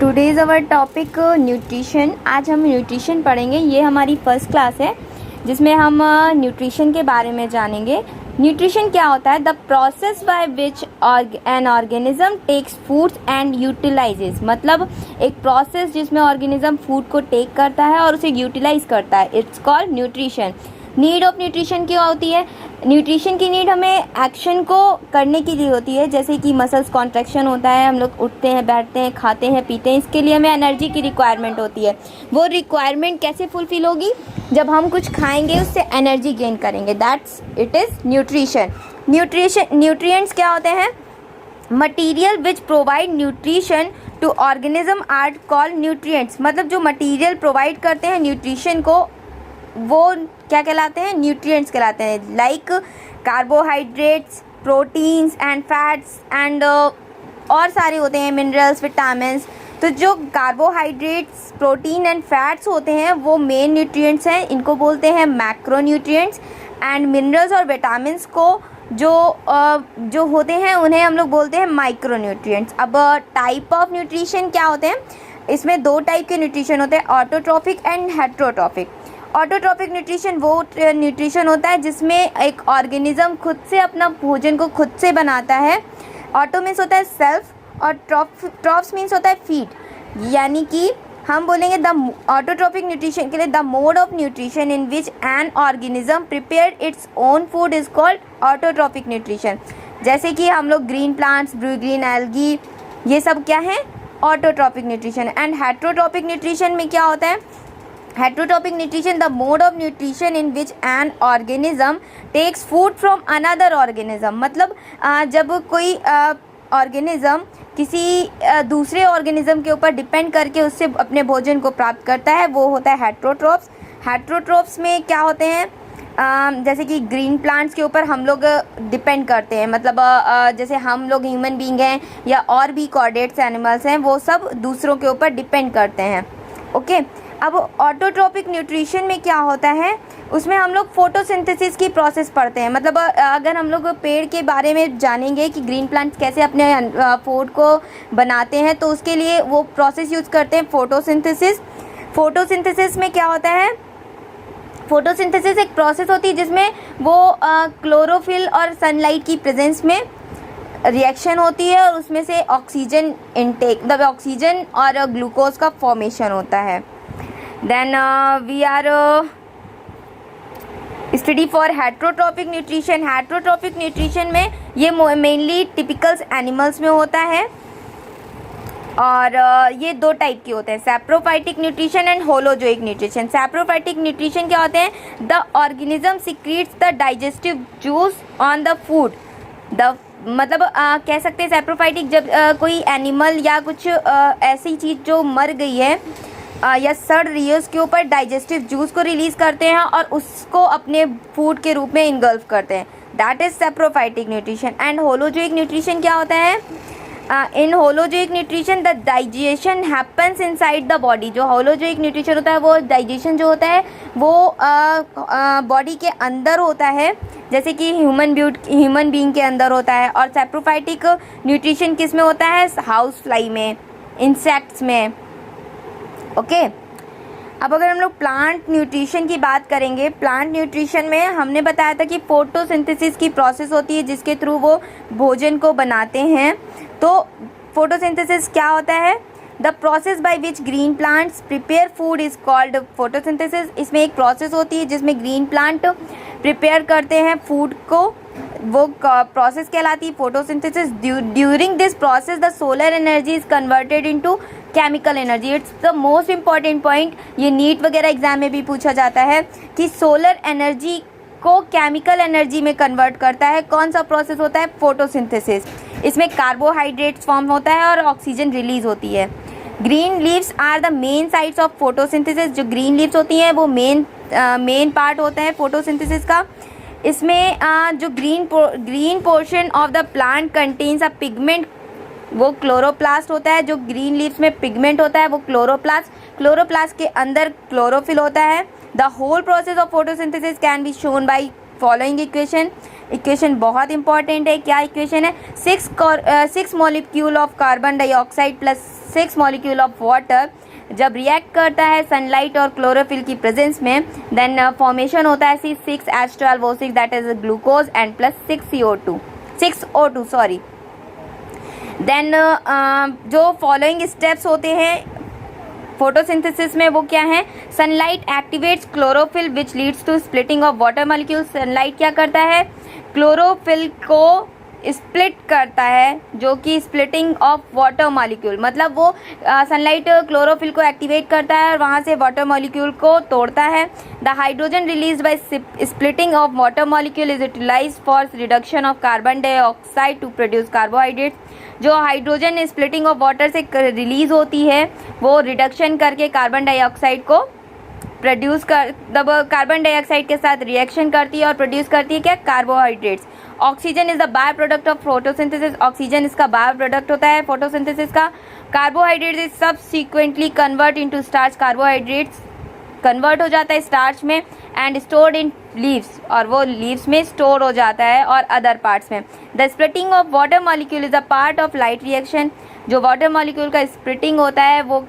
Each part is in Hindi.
Today is our topic nutrition. आज हम न्यूट्रिशन पढ़ेंगे। ये हमारी फर्स्ट क्लास है जिसमें हम न्यूट्रिशन के बारे में जानेंगे। न्यूट्रिशन क्या होता है? The process by which an organism takes foods and utilizes, मतलब एक प्रोसेस जिसमें ऑर्गेनिज्म फूड को टेक करता है और उसे यूटिलाइज करता है। It's called nutrition. Need of nutrition क्या होती है? न्यूट्रिशन की नीड हमें एक्शन को करने के लिए होती है, जैसे कि मसल्स कॉन्ट्रैक्शन होता है, हम लोग उठते हैं, बैठते हैं, खाते हैं, पीते हैं, इसके लिए हमें एनर्जी की रिक्वायरमेंट होती है। वो रिक्वायरमेंट कैसे फुलफिल होगी? जब हम कुछ खाएंगे, उससे एनर्जी गेन करेंगे। That's it is nutrition. Nutrients क्या होते हैं? Material which provide nutrition to organism are called nutrients. मतलब जो मटीरियल प्रोवाइड करते हैं न्यूट्रिशन को, वो क्या कहलाते हैं? न्यूट्रिएंट्स कहलाते हैं। Like carbohydrates, proteins and fats and और सारे होते हैं, मिनरल्स, विटामिन्स। तो जो कार्बोहाइड्रेट्स, प्रोटीन एंड फैट्स होते हैं वो मेन न्यूट्रिएंट्स हैं, इनको बोलते हैं मैक्रो न्यूट्रिएंट्स। एंड मिनरल्स और विटामिन्स को जो होते हैं उन्हें हम लोग बोलते हैं माइक्रो न्यूट्रिएंट्स। अब टाइप ऑफ न्यूट्रिशन क्या होते हैं? इसमें दो टाइप के न्यूट्रिशन होते हैं, autotrophic and heterotrophic. Autotrophic nutrition वो न्यूट्रिशन होता है जिसमें एक ऑर्गेनिज्म खुद से अपना भोजन को खुद से बनाता है। ऑटो मीन्स होता है सेल्फ और ट्रॉप्स मीन्स होता है फीड। यानी कि हम बोलेंगे द ऑटोट्रॉपिक न्यूट्रिशन के लिए the mode of nutrition in which an organism prepare its own food is called autotrophic nutrition. जैसे कि हम लोग ग्रीन प्लांट्स, ग्रीन एल्गी, ये सब क्या है? Autotrophic nutrition. And heterotrophic nutrition में क्या होता है? Heterotrophic nutrition the mode of nutrition in which an organism takes food from another organism. मतलब जब कोई ऑर्गेनिज्म किसी दूसरे ऑर्गेनिज्म के ऊपर डिपेंड करके उससे अपने भोजन को प्राप्त करता है, वो होता है हेट्रोट्रॉप्स। हेट्रोट्रॉप्स में क्या होते हैं? जैसे कि ग्रीन प्लांट्स के ऊपर हम लोग डिपेंड करते हैं, मतलब जैसे हम लोग ह्यूमन बीइंग हैं या और भी कॉर्डेट्स एनिमल्स हैं, वो सब दूसरों के ऊपर डिपेंड करते हैं। ओके। अब ऑटोट्रॉपिक न्यूट्रिशन में क्या होता है? उसमें हम लोग फोटोसिंथेसिस की प्रोसेस पढ़ते हैं। मतलब अगर हम लोग पेड़ के बारे में जानेंगे कि ग्रीन प्लांट्स कैसे अपने फूड को बनाते हैं, तो उसके लिए वो प्रोसेस यूज़ करते हैं फोटोसिंथेसिस। फोटोसिंथेसिस में क्या होता है? फोटोसिंथेसिस एक प्रोसेस होती है जिसमें वो क्लोरोफिल और सनलाइट की प्रेजेंस में रिएक्शन होती है और उसमें से ऑक्सीजन इनटेक, मतलब ऑक्सीजन और ग्लूकोज का फॉर्मेशन होता है। Then we are study for heterotrophic nutrition. Heterotrophic nutrition में ये मेनली टिपिकल्स एनिमल्स में होता है और ये दो टाइप के होते हैं, saprophytic nutrition and holozoic nutrition. Saprophytic nutrition क्या होते हैं? The organism secrets the digestive juice on the food. मतलब कह सकते हैं सैप्रोफाइटिक जब कोई एनिमल या कुछ ऐसी चीज़ जो मर गई है या सड़ रही है, उसके ऊपर डाइजेस्टिव जूस को रिलीज़ करते हैं और उसको अपने फूड के रूप में इनगल्फ करते हैं। That is saprophytic nutrition. And holozoic nutrition क्या होता है? In holozoic nutrition the digestion happens inside the body. जो होलोजोइक न्यूट्रिशन होता है वो डाइजेशन जो होता है वो बॉडी के अंदर होता है, जैसे कि ह्यूमन बीइंग के अंदर होता है। और सैप्रोफाइटिक न्यूट्रिशन किस में होता है? हाउस फ्लाई में, इंसेक्ट्स में। ओके। अब अगर हम लोग प्लांट न्यूट्रिशन की बात करेंगे, प्लांट न्यूट्रिशन में हमने बताया था कि फोटोसिंथेसिस की प्रोसेस होती है जिसके थ्रू वो भोजन को बनाते हैं। तो फोटोसिंथेसिस क्या होता है? The process by which green plants prepare food is called photosynthesis. इसमें एक प्रोसेस होती है जिसमें ग्रीन प्लांट प्रिपेयर करते हैं फूड को, वो प्रोसेस कहलाती है photosynthesis. During this process the solar energy is converted into chemical energy. It's the most important point. ये नीट वगैरह एग्जाम में भी पूछा जाता है कि सोलर एनर्जी को केमिकल एनर्जी में कन्वर्ट करता है कौन सा प्रोसेस होता है? फोटोसिंथेसिस। इसमें कार्बोहाइड्रेट्स फॉर्म होता है और ऑक्सीजन रिलीज होती है। Green leaves are the main sites of photosynthesis. जो ग्रीन लीव्स होती हैं वो मेन पार्ट होता है फोटोसिंथेसिस का। इसमें जो green portion of the plant contains a pigment, वो क्लोरोप्लास्ट होता है। जो ग्रीन लीव्स में पिगमेंट होता है वो क्लोरोप्लास्ट के अंदर क्लोरोफिल होता है। The whole process of photosynthesis can be shown by following equation बहुत इंपॉर्टेंट है। क्या इक्वेशन है? 6 molecule of carbon dioxide plus 6 molecule of water जब रिएक्ट करता है सनलाइट और क्लोरोफिल की प्रेजेंस में, देन फॉर्मेशन होता है C6H12O6 that is glucose and plus 6O2 sorry. Then जो फॉलोइंग स्टेप्स होते हैं फोटोसिंथेसिस में वो क्या है? Sunlight activates chlorophyll which leads to splitting of water molecule. Sunlight क्या करता है? क्लोरोफिल को स्प्लिट करता है, जो कि स्प्लिटिंग ऑफ वाटर मॉलिक्यूल, मतलब वो सनलाइट क्लोरोफिल को एक्टिवेट करता है और वहाँ से वाटर मॉलिक्यूल को तोड़ता है। The hydrogen release by splitting of water molecule is utilize for reduction of carbon dioxide to produce carbohydrates. जो हाइड्रोजन स्प्लिटिंग ऑफ वाटर से रिलीज होती है वो रिडक्शन करके कार्बन डाइऑक्साइड को प्रोड्यूस कर कार्बन डाइऑक्साइड के साथ रिएक्शन करती है और प्रोड्यूस करती है क्या? Carbohydrates. Oxygen is the by product of photosynthesis. Oxygen इसका बाय प्रोडक्ट होता है फोटोसिंथेसिस का। Carbohydrates is subsequently convert into starch. Carbohydrates convert हो जाता है स्टार्च में एंड स्टोर्ड इन लीव्स, और वो लीव्स में स्टोर हो जाता है और अदर पार्ट्स में। The splitting of water molecule is a part of light reaction. जो वाटर मॉलिक्यूल का स्प्लिटिंग होता है वो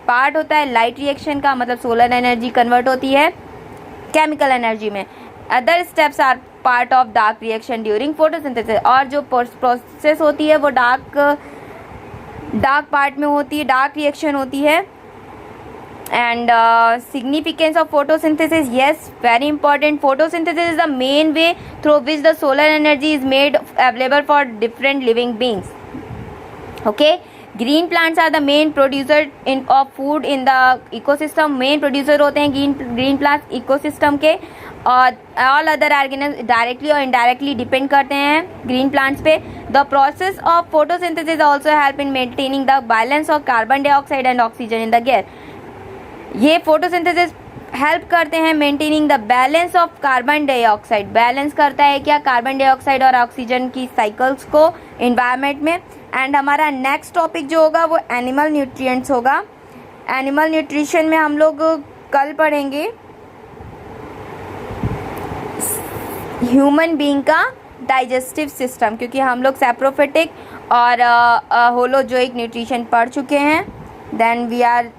पार्ट होता है लाइट रिएक्शन का, मतलब सोलर एनर्जी कन्वर्ट होती है केमिकल एनर्जी में। Other steps are part of dark reaction during photosynthesis. और जो प्रोसेस होती है वो डार्क पार्ट में होती है, डार्क रिएक्शन होती है। And significance of photosynthesis, yes, very important. Photosynthesis is the main way through which the solar energy is made available for different living beings. Okay, green plants are the main producer of food in the ecosystem. main producer होते हैं green plants ecosystem के, और all other organisms directly और indirectly depend करते हैं green plants पे. The process of photosynthesis also help in maintaining the balance of carbon dioxide and oxygen in the air. ये फोटोसिंथेसिस हेल्प करते हैं maintaining the balance of carbon dioxide. Balance करता है क्या? कार्बन डाइऑक्साइड और ऑक्सीजन की साइकिल्स को इन्वायरमेंट में। एंड हमारा नेक्स्ट टॉपिक जो होगा वो एनिमल न्यूट्रिएंट्स होगा। एनिमल न्यूट्रिशन में हम लोग कल पढ़ेंगे ह्यूमन बीइंग का डाइजेस्टिव सिस्टम, क्योंकि हम लोग सैप्रोफिटिक और होलोजोइक न्यूट्रिशन पढ़ चुके हैं। Then we are